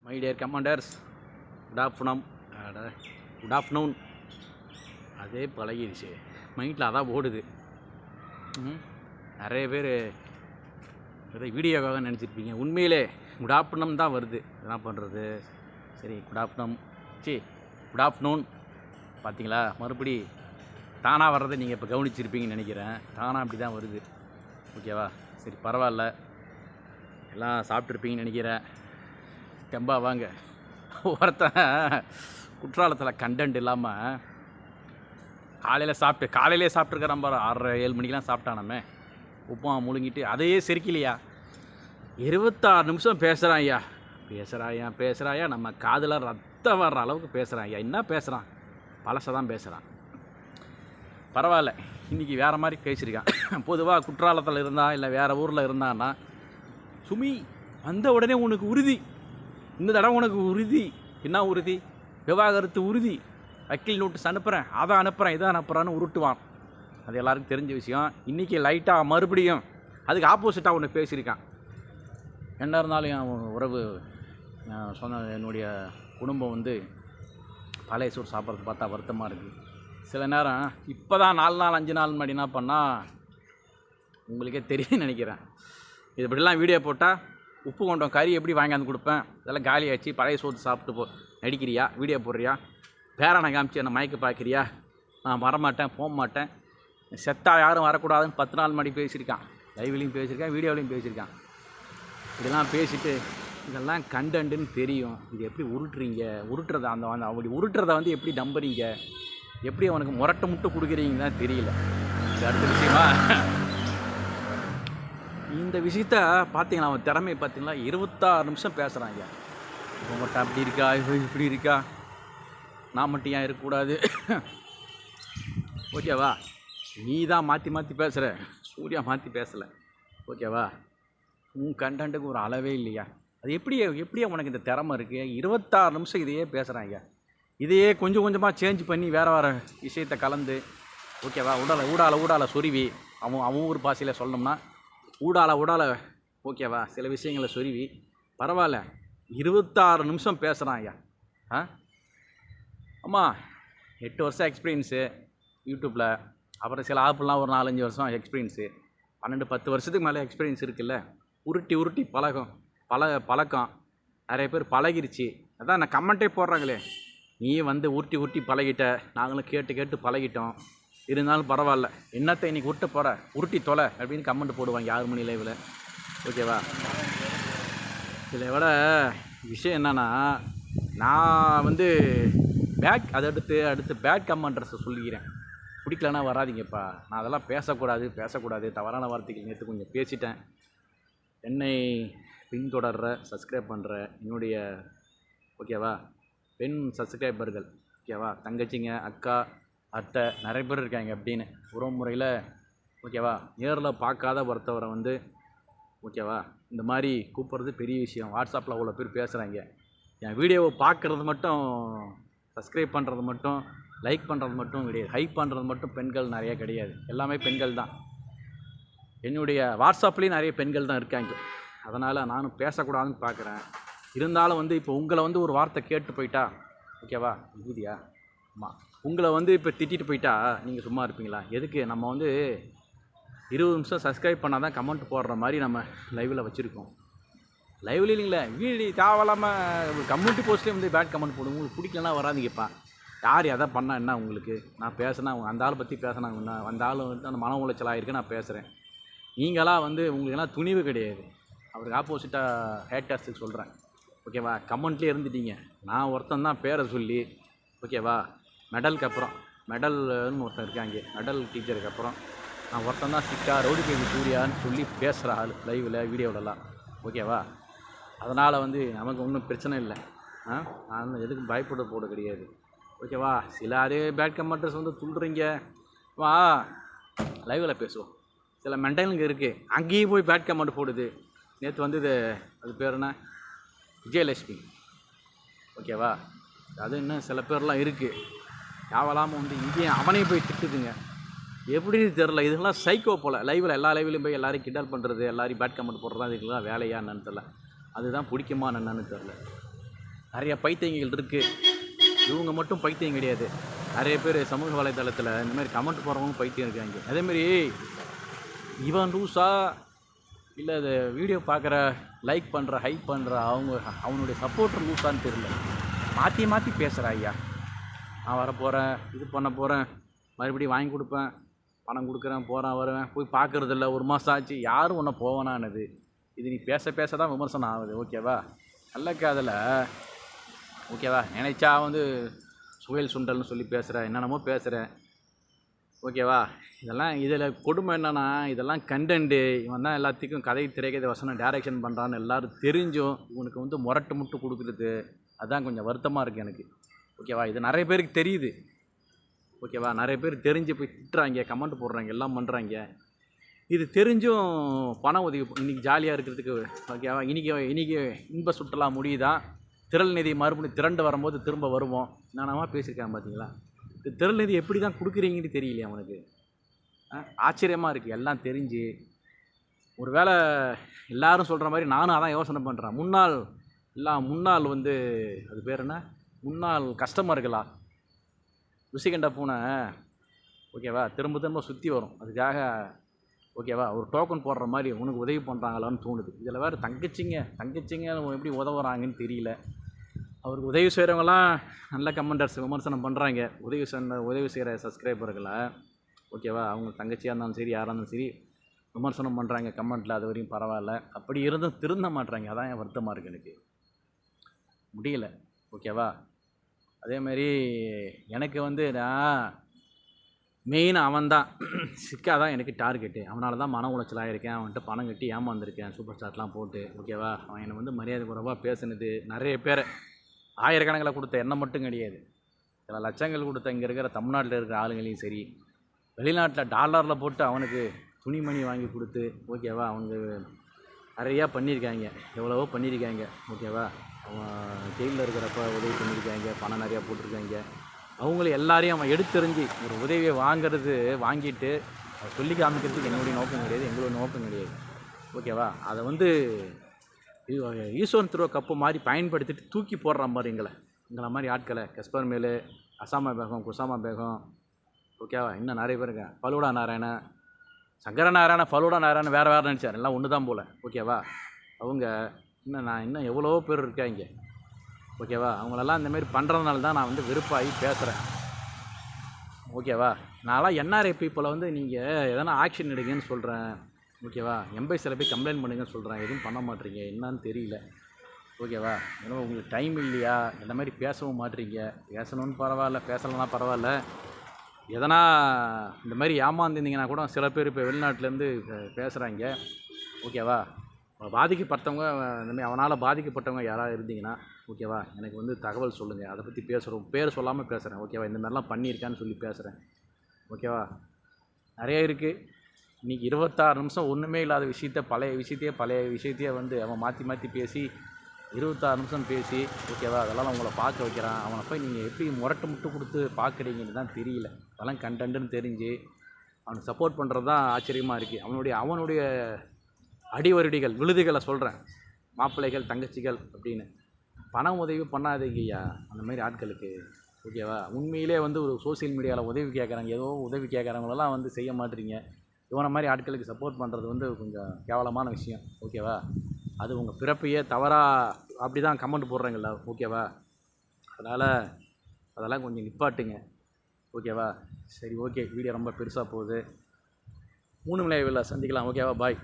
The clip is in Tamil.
My dear commanders, good afternoon. Good afternoon. அதே பழகிடுச்சு, மைண்டில் அதான் ஓடுது. நிறைய பேர் ஏதோ வீடியோவாக நினச்சிருப்பீங்க. உண்மையிலே குட் ஆஃப்டர்நூன் தான் வருது. என்ன பண்ணுறது? சரி, குட் ஆஃப்டர்நூன் பார்த்தீங்களா? மறுபடி தானாக வர்றதை நீங்கள் இப்போ கவனிச்சிருப்பீங்கன்னு நினைக்கிறேன். தானாக அப்படி தான் வருது. ஓகேவா? சரி, பரவாயில்ல. எல்லாம் சாப்பிட்ருப்பீங்கன்னு நினைக்கிறேன். தெம்பா வாங்க. ஒருத்தன் குற்றாலத்தில் கண்டென்ட் இல்லாமல் காலையிலே சாப்பிட்ருக்கிறேன் பாரு. 6-7 மணிக்கெலாம் சாப்பிட்டானமே. உப்புமா முழுங்கிட்டு அதையே செரிக்கலையா. 26 நிமிஷம் பேசுகிறாயா. நம்ம காதில் ரத்தம் வர்ற அளவுக்கு பேசுகிறான் ஐயா. என்ன பேசுகிறான்? பழசை தான் பேசுகிறான். பரவாயில்ல, இன்றைக்கி வேறு மாதிரி பேசியிருக்கான். பொதுவாக குற்றாலத்தில் இருந்தால் இல்லை வேறு ஊரில் இருந்தான்னா, சுமி வந்த உடனே உனக்கு உறுதி, இந்த தடவை உனக்கு உறுதி. என்ன உறுதி? விவாகரத்து உறுதி. வக்கீல் நோட்டீஸ் அனுப்புகிறேன், அதை அனுப்புகிறேன், இதை அனுப்புகிறான்னு உருட்டுவான். அது எல்லாருக்கும் தெரிஞ்ச விஷயம். இன்றைக்கி லைட்டாக மறுபடியும் அதுக்கு ஆப்போசிட்டாக ஒன்று பேசியிருக்கான். என்ன இருந்தாலும் என் உறவு சொன்ன என்னுடைய குடும்பம் வந்து பழைய சோறு சாப்பிட்றது பார்த்தா வருத்தமாக இருக்குது. சில நேரம் இப்போ தான் 4 நாள் 5 நாள் முன்னாடி என்ன பண்ணால் உங்களுக்கே தெரியும் நினைக்கிறேன். இது இப்படிலாம் வீடியோ போட்டால் உப்பு கொண்டோம் கறி எப்படி வாங்கியாந்து கொடுப்பேன், இதெல்லாம் காலியாச்சு, பழைய சோறு சாப்பிட்டு நடிக்கிறியா, வீடியோ போடுறியா, பேரானை காமிச்சு என்னை மயக்க பார்க்குறியா, நான் வரமாட்டேன், போக மாட்டேன், செத்தா யாரும் வரக்கூடாதுன்னு 10 நாள் முன்னாடி பேசியிருக்கான். லைவ்லையும் பேசியிருக்கான், வீடியோலையும் பேசியிருக்கான். இதெல்லாம் பேசிட்டு இதெல்லாம் கண்டென்ட்டுன்னு தெரியும், இது எப்படி உருட்டுறதை அப்படி உருட்டுறதை வந்து எப்படி நம்புறீங்க, எப்படி அவனுக்கு முட்டு கொடுக்குறீங்கன்னு தான் தெரியல. இது அடுத்த விஷயமா. இந்த விஷயத்த பார்த்தீங்களா, அவன் திறமையை பார்த்தீங்களா? 26 நிமிஷம் பேசுகிறாங்க. இவன் மட்டும் அப்படி இருக்கா, இப்படி இருக்கா, நான் மட்டும் ஏன் இருக்கக்கூடாது? ஓகேவா? நீ தான் மாற்றி பேசுகிற, சூர்யா மாற்றி பேசலை. ஓகேவா? உன் கண்டென்ட்டுக்கு ஒரு அளவே இல்லையா? அது எப்படியா உனக்கு இந்த திறமை இருக்குது? 26 நிமிஷம் இதையே பேசுகிறாங்க. இதையே கொஞ்சம் கொஞ்சமாக சேஞ்ச் பண்ணி வேறு விஷயத்தை கலந்து, ஓகேவா, ஊடால சொருவி, அவன் ஊர் பாஷையில் சொல்லணும்னா ஊடால ஓகேவா, சில விஷயங்களை சொருவி பரவாயில்ல 26 நிமிஷம் பேசுகிறான் ஐயா. ஆமாம், 8 வருஷம் எக்ஸ்பீரியன்ஸு யூடியூப்பில், அப்புறம் சில ஆப்லாம் ஒரு 4-5 வருஷம் எக்ஸ்பீரியன்ஸு, 12-10 வருஷத்துக்கு மேலே எக்ஸ்பீரியன்ஸ் இருக்குல்ல. உருட்டி பழக்கம் நிறைய பேர் பழகிருச்சு. அதான் நான் கமெண்ட்டே போடுறாங்களே, நீ வந்து உருட்டி பழகிட்ட, நாங்களும் கேட்டு பழகிட்டோம், இருந்தாலும் பரவாயில்ல, என்னத்தை இன்றைக்கி உருட்டி தொலை அப்படின்னு கமெண்ட் போடுவாங்க 6 மணி லைவில். ஓகேவா? இதில் விட விஷயம் என்னென்னா, நான் வந்து அடுத்து பேட் கமெண்ட்ஸை சொல்லிக்கிறேன். பிடிக்கலன்னா வராதிங்கப்பா. நான் அதெல்லாம் பேசக்கூடாது, தவறான வார்த்தைகள் நேற்று கொஞ்சம் பேசிட்டேன். என்னை பின்தொடர்ற சப்ஸ்கிரைப் பண்ணுற என்னுடைய ஓகேவா பெண் சப்ஸ்கிரைபர்கள், ஓகேவா, தங்கச்சிங்க, அக்கா, அத்தை நிறைய பேர் இருக்காங்க. அப்படின்னு உறவு முறையில் ஓகேவா, நேரில் பார்க்காத ஒருத்தவரை வந்து ஓகேவா இந்த மாதிரி கூப்பிட்றது பெரிய விஷயம். வாட்ஸ்அப்பில் அவ்வளோ பேர் பேசுகிறாங்க. என் வீடியோவை பார்க்குறது மட்டும், சப்ஸ்கிரைப் பண்ணுறது மட்டும், லைக் பண்ணுறது மட்டும் கிடையாது, ஹைப் பண்ணுறது மட்டும் பெண்கள் நிறைய கிடையாது, எல்லாமே பெண்கள் தான். என்னுடைய வாட்ஸ்அப்லேயும் நிறைய பெண்கள் தான் இருக்காங்க. அதனால் நானும் பேசக்கூடாதுன்னு பார்க்குறேன். இருந்தாலும் வந்து இப்போ உங்களை வந்து ஒரு வார்த்தை கேட்டு போயிட்டா, ஓகேவா, விபூதியா, ஆமாம், உங்களை வந்து இப்போ திட்டிட்டு போயிட்டா நீங்கள் சும்மா இருப்பீங்களா? எதுக்கு? நம்ம வந்து 20 நிமிஷம் சப்ஸ்கிரைப் பண்ணால் தான் கமெண்ட் போடுற மாதிரி நம்ம லைவில் வச்சுருக்கோம். லைவில் இல்லைங்களே, வீடியோ தேவையில்லாமல் கம்யூனிட்டி போஸ்ட்லேயே வந்து பேட் கமெண்ட் போடுங்க. உங்களுக்கு பிடிக்கலன்னா வராதிங்கப்பா. யார் எதை பண்ணால் என்ன உங்களுக்கு? நான் பேசினா அந்த ஆளை பற்றி பேசினாங்கன்னா அந்த ஆள் வந்து அந்த மன உளைச்சலாக இருக்குது, நான் பேசுகிறேன். நீங்களாம் வந்து உங்களுக்கெல்லாம் துணிவு கிடையாது. அவருக்கு ஆப்போசிட்டாக ஹேட்டர்ஸுக்கு சொல்கிறேன். ஓகேவா? கமெண்ட்லேயே இருந்துட்டீங்க. நான் ஒருத்தன் தான் பேரை சொல்லி, ஓகேவா, மெடலுக்கு அப்புறம் மெடல்னு ஒருத்தன் இருக்காங்க, மெடல் டீச்சருக்கு அப்புறம் நான் ஒருத்தன் தான் சிக்கா ரவுடி பேபி சூர்யான்னு சொல்லி பேசுகிற ஆள் லைவில் வீடியோவிலலாம். ஓகேவா? அதனால் வந்து நமக்கு ஒன்றும் பிரச்சனை இல்லை. நான் எதுக்கும் பயப்பட கிடையாது. ஓகேவா? சில அதே பேட் கமெண்ட்ஸ் வந்து துள்ளுறீங்க. வா லைவில் பேசுவோம். சில மெண்டலுங்க இருக்குது, அங்கேயும் போய் பேட் கமெண்ட் போடுது. நேற்று வந்து அது பேர் என்ன, விஜயலட்சுமி. ஓகேவா? அது இன்னும் சில பேர்லாம் இருக்குது, தேவலாமல் வந்து இங்கேயும் அவனையும் போய் திட்டுதுங்க. எப்படின்னு தெரில. இதுக்கெல்லாம் சைக்கோ போல். லைவில் எல்லா லைவ்லையும் போய் எல்லோரும் கிண்டல் பண்ணுறது, எல்லோரும் பேட் கமெண்ட் போடுறது, இதுக்கெல்லாம் வேலையா என்னன்னு தெரில. அதுதான் பிடிக்குமா என்னன்னு தெரில. நிறைய பைத்தியங்கள் இருக்குது. இவங்க மட்டும் பைத்தியம் கிடையாது. நிறைய பேர் சமூக வலைதளத்தில் இந்த மாதிரி கமெண்ட் போடுறவங்க பைத்தியம் இருக்காங்க. அதேமாரி இவன் லூஸா இல்லை அதை வீடியோ பார்க்குற லைக் பண்ணுற ஹைப் பண்ணுற அவனுடைய சப்போர்ட்டர் லூஸான்னு தெரியல. மாற்றி மாற்றி பேசுகிற ஐயா. நான் வரப்போகிறேன், இது பண்ண போகிறேன், மறுபடியும் வாங்கி கொடுப்பேன், பணம் கொடுக்குறேன், போகிறேன் வருவேன், போய் பார்க்குறதில்ல, 1 மாதம் ஆச்சு, யாரும் உன்னை போவேனானது. இது நீ பேச பேச தான் விமர்சனம் ஆகுது. ஓகேவா? நல்ல காதில் ஓகேவா? நினைச்சா வந்து சுவையல் சுண்டல்னு சொல்லி பேசுகிறேன், என்னென்னமோ பேசுகிறேன். ஓகேவா? இதெல்லாம் இதில் கொடுமை என்னென்னா, இதெல்லாம் கண்டென்ட்டு. இவன் தான் எல்லாத்துக்கும் கதை திரைக்கதை வசனம் டைரக்ஷன் பண்ணுறான்னு எல்லோரும் தெரிஞ்சும் இவனுக்கு வந்து முரட்டு முட்டு கொடுக்குறது. அதுதான் கொஞ்சம் வருத்தமாக இருக்குது எனக்கு. ஓகேவா? இது நிறைய பேருக்கு தெரியுது. ஓகேவா? நிறைய பேர் தெரிஞ்சு போய் திட்டுறாங்க, கமெண்ட் போடுறாங்க, எல்லாம் பண்ணுறாங்க. இது தெரிஞ்சும் பண உதவி இன்றைக்கி ஜாலியாக இருக்கிறதுக்கு. ஓகேவா? இன்றைக்கி இன்ப சுற்றுலா முடியுதா, திரள் நிதி மறுபடியும் திரண்டு வரும்போது திரும்ப வருவோம். நானாமா பேசியிருக்கேன் பார்த்தீங்களா? இது திரள் நிதி எப்படி தான் கொடுக்குறீங்கன்னு தெரியலையே அவனுக்கு. ஆச்சரியமாக இருக்குது. எல்லாம் தெரிஞ்சு ஒரு வேளை எல்லோரும் சொல்கிற மாதிரி நானும் அதான் யோசனை பண்ணுறேன். முன்னாள் வந்து அது பேர் என்ன, முன்னாள் கஸ்டமர்களா ருசிகண்ட பூனை. ஓகேவா? திரும்ப திரும்ப சுற்றி வரும். அதுக்காக ஓகேவா ஒரு டோக்கன் போடுற மாதிரி உனக்கு உதவி பண்ணுறாங்களான்னு தோணுது. இதில் வேறு தங்கச்சிங்க எப்படி உதவுறாங்கன்னு தெரியல. அவருக்கு உதவி செய்கிறவங்களாம் நல்ல கமெண்டர்ஸ் விமர்சனம் பண்ணுறாங்க. உதவி செய்கிற சப்ஸ்கிரைபர்களை. ஓகேவா? அவங்க தங்கச்சியாக இருந்தாலும் சரி, யாராக இருந்தாலும் சரி விமர்சனம் பண்ணுறாங்க கமெண்ட்டில். அது வரையும் பரவாயில்ல. அப்படி இருந்தும் திருந்த மாட்டுறாங்க. அதான் என் வருத்தமாக இருக்குது. எனக்கு முடியல. ஓகேவா? அதேமாரி எனக்கு வந்து நான் மெயின் அவன்தான் சிக்காதான் எனக்கு டார்கெட்டு. அவனால தான் மன உளைச்சல் ஆகிருக்கேன். அவன்கிட்ட பணம் கட்டி ஏமாந்துருக்கேன் சூப்பர் ஸ்டார்ட்லாம் போட்டு. ஓகேவா? அவன் என்னை வந்து மரியாதை குறைவாக பேசுனது நிறைய பேர் ஆயிரக்கணக்கில் கொடுத்த எண்ணம் மட்டும் கிடையாது, சில லட்சங்கள் கொடுத்த இங்கே இருக்கிற தமிழ்நாட்டில் இருக்கிற ஆளுங்களையும் சரி, வெளிநாட்டில் டாலரில் போட்டு அவனுக்கு துணிமணி வாங்கி கொடுத்து. ஓகேவா? அவங்க நிறையா பண்ணியிருக்காங்க, எவ்வளவோ பண்ணியிருக்காங்க. ஓகேவா? அவன் ஜெயிலில் இருக்கிறப்ப உதவி பண்ணியிருக்காங்க, பணம் நிறையா போட்டிருக்காங்க. அவங்களும் எல்லாரையும் அவன் எடுத்தெறிஞ்சு ஒரு உதவியை வாங்கிட்டு அதை சொல்லி காமிக்கிறதுக்கு என்னுடைய நோக்கம் கிடையாது, எங்களுடைய நோக்கம் கிடையாது. ஓகேவா? அதை வந்து ஈஸ்வரன் த்ரோ கப்பு மாதிரி பயன்படுத்திட்டு தூக்கி போடுற மாதிரி எங்களை மாதிரி ஆட்களை, கஸ்பர் மேலு, அசாமா பேகம், குசாமா பேகம். ஓகேவா? இன்னும் நிறைய பேருங்க, ஃபலூடா நாராயணன், சங்கர நாராயணன், ஃபலூடா நாராயணன் வேறு நினச்சார், எல்லாம் ஒன்று தான் போல். ஓகேவா? அவங்க இன்னும் எவ்வளோ பேர் இருக்காங்க. ஓகேவா? அவங்களெல்லாம் இந்தமாரி பண்ணுறதுனால தான் நான் வந்து வெறுப்பாகி பேசுகிறேன். ஓகேவா? நான்லாம் என்ஆர்ஐ பீப்புளை வந்து நீங்கள் எதனா ஆக்ஷன் எடுங்கன்னு சொல்கிறேன். ஓகேவா? எம்பசியில் போய் கம்ப்ளைண்ட் பண்ணுங்கன்னு சொல்கிறேன். எதுவும் பண்ண மாட்டேறீங்க, என்னன்னு தெரியல. ஓகேவா? ஏன்னா உங்களுக்கு டைம் இல்லையா, இந்த மாதிரி பேசவும் மாட்டேறீங்க. பேசணும்னு பரவாயில்ல, பேசலைன்னா பரவாயில்ல. எதனா இந்த மாதிரி ஏமாந்துருந்தீங்கன்னா கூட சில பேர் இப்போ வெளிநாட்டிலேருந்து பேசுகிறாங்க. ஓகேவா? பாதிக்கப்பட்டவங்க, இந்தமாதிரி அவனால் பாதிக்கப்பட்டவங்க யாராவது இருந்தீங்கன்னா ஓகேவா, எனக்கு வந்து தகவல் சொல்லுங்கள். அதை பற்றி பேசுகிறோம். பேர் சொல்லாமல் பேசுகிறேன். ஓகேவா? இந்த மாதிரிலாம் பண்ணியிருக்கான்னு சொல்லி பேசுகிறேன். ஓகேவா? நிறைய இருக்குது. இன்றைக்கி 26 நிமிஷம் ஒன்றுமே இல்லாத பழைய விஷயத்தையே வந்து அவன் மாற்றி பேசி 26 நிமிஷம் பேசி. ஓகேவா? அதெல்லாம் உங்களை பார்க்க வைக்கிறான். அவனை போய் நீங்கள் எப்படி முட்டு கொடுத்து பார்க்குறீங்கன்னு தான் தெரியல. அதெல்லாம் கண்டென்ட்டுன்னு தெரிஞ்சு அவனுக்கு சப்போர்ட் பண்ணுறது தான் ஆச்சரியமாக இருக்குது. அவனுடைய அடிவருடிகள் விழுதுகளை சொல்கிறேன், மாப்பிள்ளைகள் தங்கச்சிகள் அப்படின்னு. பணம் உதவி பண்ணாதீங்கய்யா அந்த மாதிரி ஆட்களுக்கு. ஓகேவா? உண்மையிலே வந்து ஒரு சோசியல் மீடியாவில் உதவி கேட்குறாங்க, ஏதோ உதவி கேட்குறவங்களெல்லாம் வந்து செய்ய மாட்டீங்க. இவனை மாதிரி ஆட்களுக்கு சப்போர்ட் பண்ணுறது வந்து கொஞ்சம் கேவலமான விஷயம். ஓகேவா? அது உங்கள் பிறப்பையே தவறாக அப்படி தான் கமெண்ட் போடுறீங்களா? ஓகேவா? அதெல்லாம் கொஞ்சம் நிப்பாட்டுங்க. ஓகேவா? சரி, ஓகே. வீடியோ ரொம்ப பெருசாக போகுது. 3 மலை சந்திக்கலாம். ஓகேவா? பாய்.